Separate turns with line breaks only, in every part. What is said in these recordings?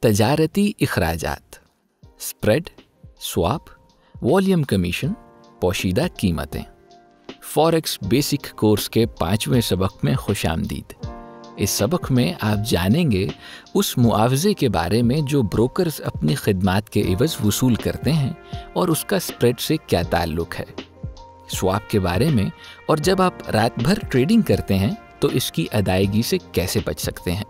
तजारती इखराजात, spread, swap, volume commission, पोशीदा कीमतें। Forex basic course के 5वें सबक में खुशामदीद। इस सबक में आप जानेंगे उस मुआवजे के बारे में जो ब्रोकर्स अपनी खिदमात के एवज़ वसूल करते हैं और उसका स्प्रेड से क्या ताल्लुक़ है, स्वाप के बारे में, और जब आप रात भर ट्रेडिंग करते हैं तो इसकी अदायगी से कैसे बच सकते हैं,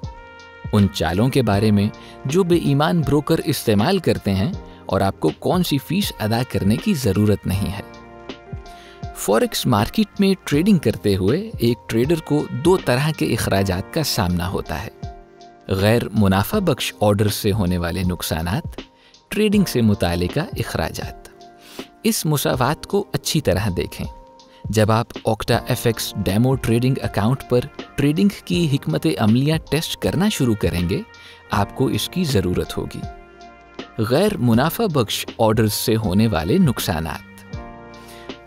उन चालों के बारे में जो बेईमान ब्रोकर इस्तेमाल करते हैं और आपको कौन सी फ़ीस अदा करने की ज़रूरत नहीं है। फॉरेक्स मार्केट में ट्रेडिंग करते हुए एक ट्रेडर को 2 तरह के इखराजात का सामना होता है। गैर मुनाफा बख्श ऑर्डर से होने वाले नुकसानात, ट्रेडिंग से मुतालिका इखराजात। इस मुसावात को अच्छी तरह देखें। जब आप OctaFX डेमो ट्रेडिंग अकाउंट पर ट्रेडिंग की हिकमत अमलियाँ टेस्ट करना शुरू करेंगे, आपको इसकी ज़रूरत होगी। गैर मुनाफा बख्श ऑर्डर्स से होने वाले नुकसानात।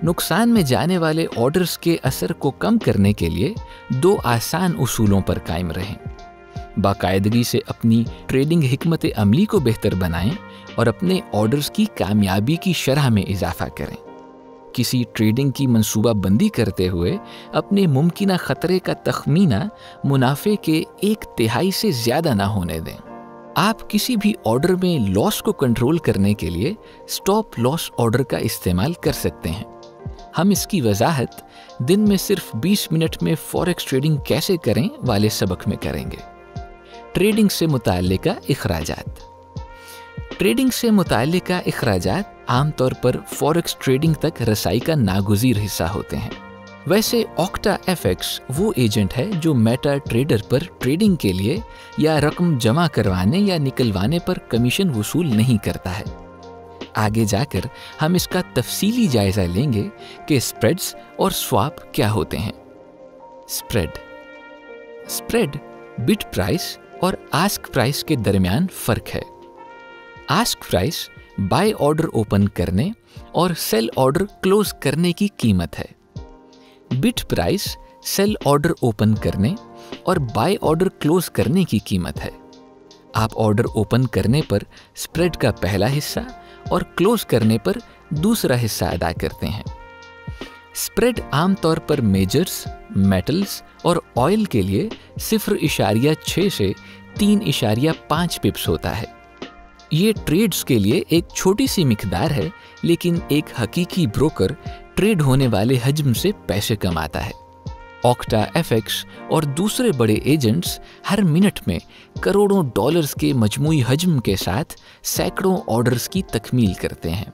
नुकसान में जाने वाले ऑर्डर्स के असर को कम करने के लिए 2 आसान उसूलों पर कायम रहें। बाकायदगी से अपनी ट्रेडिंग हिकमत अमली को बेहतर बनाएं और अपने ऑर्डर्स की कामयाबी की शरह में इजाफा करें। किसी ट्रेडिंग की मंसूबाबंदी करते हुए अपने मुमकिना ख़तरे का तखमीना मुनाफे के 1/3 से ज़्यादा ना होने दें। आप किसी भी ऑर्डर में लॉस को कंट्रोल करने के लिए स्टॉप लॉस ऑर्डर का इस्तेमाल कर सकते हैं। हम इसकी वजाहत दिन में सिर्फ 20 मिनट में फॉरेक्स ट्रेडिंग कैसे करें वाले सबक में करेंगे। ट्रेडिंग से मुताल्लिका इखराजात। ट्रेडिंग से मुताल्लिका इखराजात आमतौर पर फॉरेक्स ट्रेडिंग तक रसाई का नागुज़ीर हिस्सा होते हैं। वैसे OctaFX वो एजेंट है जो मेटा ट्रेडर पर ट्रेडिंग के लिए या रकम जमा करवाने या निकलवाने पर कमीशन वसूल नहीं करता है। आगे जाकर हम इसका तफसीली जायज़ा लेंगे कि स्प्रेड्स और स्वाप क्या होते हैं। स्प्रेड बिड प्राइस और आस्क प्राइस के दरमियान फ़र्क है। Ask price by order open करने और सेल ऑर्डर क्लोज करने की कीमत है। Bid price cell order open करने और बाय ऑर्डर क्लोज करने की कीमत है। आप ऑर्डर ओपन करने पर स्प्रेड का पहला हिस्सा और क्लोज करने पर दूसरा हिस्सा अदा करते हैं। स्प्रेड आमतौर पर मेजर्स, मेटल्स और ऑयल के लिए 0.6 से 3.5 पिप्स होता है। ये ट्रेड्स के लिए एक छोटी सी मिकदार है, लेकिन एक हकीकी ब्रोकर ट्रेड होने वाले हजम से पैसे कमाता है। OctaFX और दूसरे बड़े एजेंट्स हर मिनट में करोड़ों डॉलर्स के मजमूई हजम के साथ सैकड़ों ऑर्डर्स की तकमील करते हैं।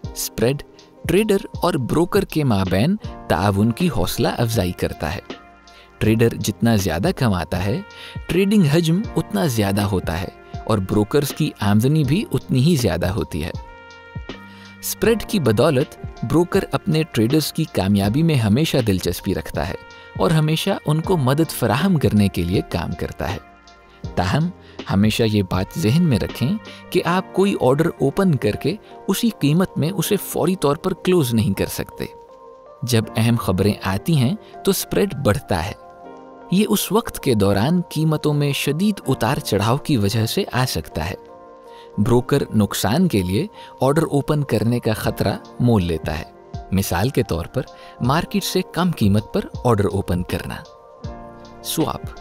स्प्रेड ट्रेडर और ब्रोकर के माबैन ताउन की हौसला अफजाई करता है। ट्रेडर जितना ज़्यादा कमाता है, ट्रेडिंग हजम उतना ज़्यादा होता है और ब्रोकर्स की आमदनी भी उतनी ही ज़्यादा होती है। स्प्रेड की बदौलत ब्रोकर अपने ट्रेडर्स की कामयाबी में हमेशा दिलचस्पी रखता है और हमेशा उनको मदद फराहम करने के लिए काम करता है। ताहम हमेशा ये बात जहन में रखें कि आप कोई ऑर्डर ओपन करके उसी कीमत में उसे फौरी तौर पर क्लोज नहीं कर सकते। जब अहम खबरें आती हैं तो स्प्रेड बढ़ता है। ये उस वक्त के दौरान कीमतों में शदीद उतार चढ़ाव की वजह से आ सकता है। ब्रोकर नुकसान के लिए ऑर्डर ओपन करने का खतरा मोल लेता है। मिसाल के तौर पर मार्केट से कम कीमत पर ऑर्डर ओपन करना। स्वाप,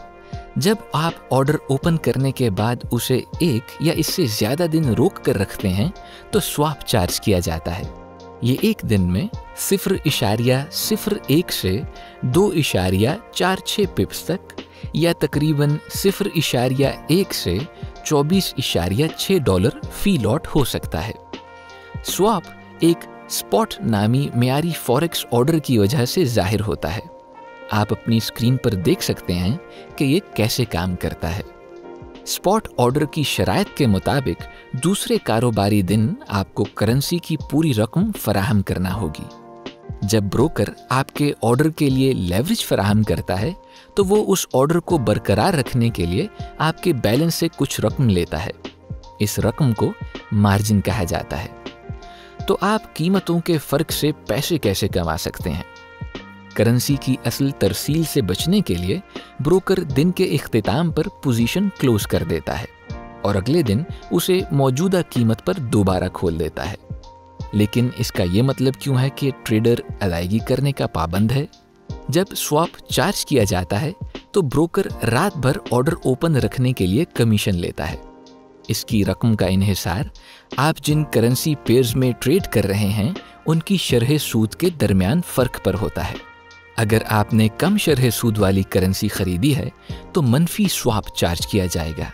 जब आप ऑर्डर ओपन करने के बाद उसे 1 या इससे ज़्यादा दिन रोक कर रखते हैं तो स्वाप चार्ज किया जाता है। ये एक दिन में 0.01 से 2.46 पिप्स तक या तकरीबन 0.1 से 24.6 डॉलर फी लॉट हो सकता है। स्वाप एक स्पॉट नामी मियारी फॉरेक्स ऑर्डर की वजह से जाहिर होता है। आप अपनी स्क्रीन पर देख सकते हैं कि ये कैसे काम करता है। स्पॉट ऑर्डर की शराइत के मुताबिक दूसरे कारोबारी दिन आपको करेंसी की पूरी रकम फराहम करना होगी। जब ब्रोकर आपके ऑर्डर के लिए लेवरेज फराहम करता है तो वो उस ऑर्डर को बरकरार रखने के लिए आपके बैलेंस से कुछ रकम लेता है। इस रकम को मार्जिन कहा जाता है। तो आप कीमतों के फ़र्क से पैसे कैसे कमा सकते हैं? करेंसी की असल तरसील से बचने के लिए ब्रोकर दिन के इख्तिताम पर पोजीशन क्लोज कर देता है और अगले दिन उसे मौजूदा कीमत पर दोबारा खोल देता है। लेकिन इसका ये मतलब क्यों है कि ट्रेडर अदायगी करने का पाबंद है? जब स्वैप चार्ज किया जाता है तो ब्रोकर रात भर ऑर्डर ओपन रखने के लिए कमीशन लेता है। इसकी रकम का इन्हिसार आप जिन करेंसी पेयर्स में ट्रेड कर रहे हैं उनकी शरह सूद के दरमियान फ़र्क पर होता है। अगर आपने कम शरह सूद वाली करेंसी खरीदी है तो मनफी स्वैप चार्ज किया जाएगा।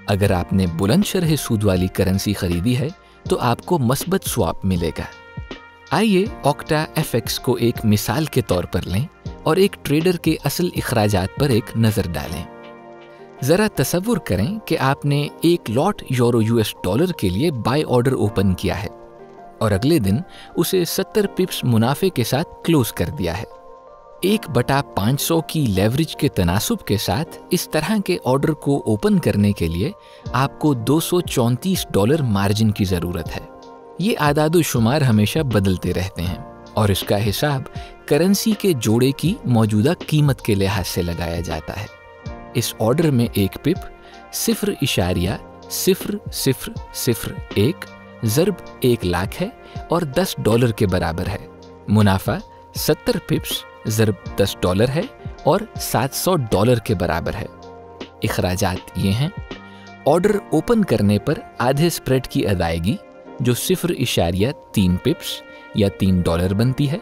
अगर आपने बुलंद शरह सूद वाली करेंसी खरीदी है तो आपको मस्बत स्वैप मिलेगा। आइए ऑक्टा एफएक्स को एक मिसाल के तौर पर लें और एक ट्रेडर के असल इखराजात पर एक नज़र डालें। ज़रा तसव्वुर करें कि आपने एक लॉट यूरो यूएस डॉलर के लिए बाय ऑर्डर ओपन किया है और अगले दिन उसे 70 पिप्स मुनाफे के साथ क्लोज कर दिया है। 1/500 की लेवरेज के तनासुब के साथ इस तरह के ऑर्डर को ओपन करने के लिए आपको $234 मार्जिन की ज़रूरत है। ये आदादो शुमार हमेशा बदलते रहते हैं और इसका हिसाब करेंसी के जोड़े की मौजूदा कीमत के लिहाज से लगाया जाता है। इस ऑर्डर में एक पिप 0.0001 ज़र्ब 1 लाख है और $10 के बराबर है। मुनाफा 70 पिप्स ज़र्ब $10 है और $700 के बराबर है। इखराजात ये हैं: ऑर्डर ओपन करने पर आधे स्प्रेड की अदायगी जो 0.3 पिप्स या $3 बनती है।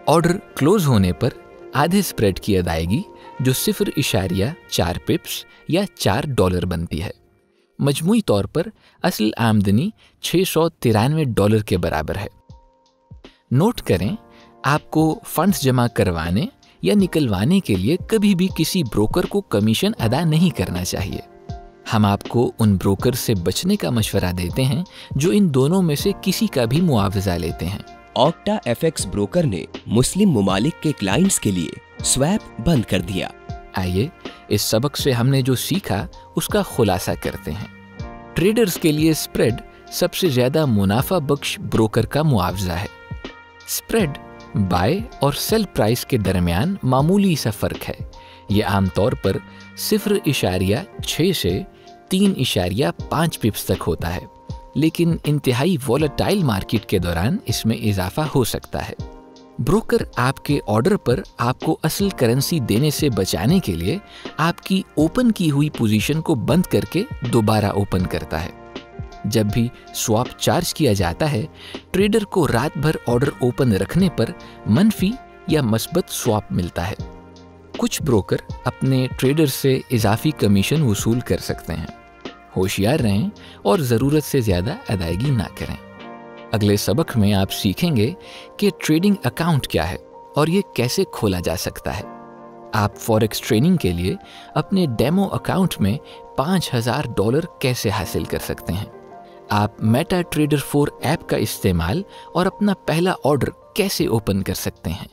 ऑर्डर क्लोज होने पर आधे स्प्रेड की अदायगी जो 0.4 पिप्स या $4 बनती है। मजमूई तौर पर असल आमदनी $693 के बराबर है। नोट करें, आपको फंड्स जमा करवाने या निकलवाने के लिए कभी भी किसी ब्रोकर को कमीशन अदा नहीं करना चाहिए। हम आपको उन ब्रोकर से बचने का मशवरा देते हैं जो इन दोनों में से किसी का भी मुआवजा लेते हैं।
ऑक्टा एफएक्स ब्रोकर ने मुस्लिम मुमालिक के क्लाइंट्स के लिए स्वैप बंद कर दिया।
आइए इस सबक से हमने जो सीखा उसका खुलासा करते हैं। ट्रेडर्स के लिए स्प्रेड सबसे ज्यादा मुनाफा बख्श ब्रोकर का मुआवजा है। स्प्रेड बाय और सेल प्राइस के दरमियान मामूली सा फर्क है। ये आमतौर पर 0.6 से 3.5 पिप्स तक होता है, लेकिन इंतहाई वॉलेटाइल मार्केट के दौरान इसमें इजाफा हो सकता है। ब्रोकर आपके ऑर्डर पर आपको असल करेंसी देने से बचाने के लिए आपकी ओपन की हुई पोजीशन को बंद करके दोबारा ओपन करता है। जब भी स्वैप चार्ज किया जाता है, ट्रेडर को रात भर ऑर्डर ओपन रखने पर मनफी या मस्बत स्वैप मिलता है। कुछ ब्रोकर अपने ट्रेडर से इजाफी कमीशन वसूल कर सकते हैं। होशियार रहें और ज़रूरत से ज़्यादा अदायगी ना करें। अगले सबक में आप सीखेंगे कि ट्रेडिंग अकाउंट क्या है और ये कैसे खोला जा सकता है। आप फॉरेक्स ट्रेनिंग के लिए अपने डेमो अकाउंट में $5000 कैसे हासिल कर सकते हैं। आप मेटा ट्रेडर 4 ऐप का इस्तेमाल और अपना पहला ऑर्डर कैसे ओपन कर सकते हैं।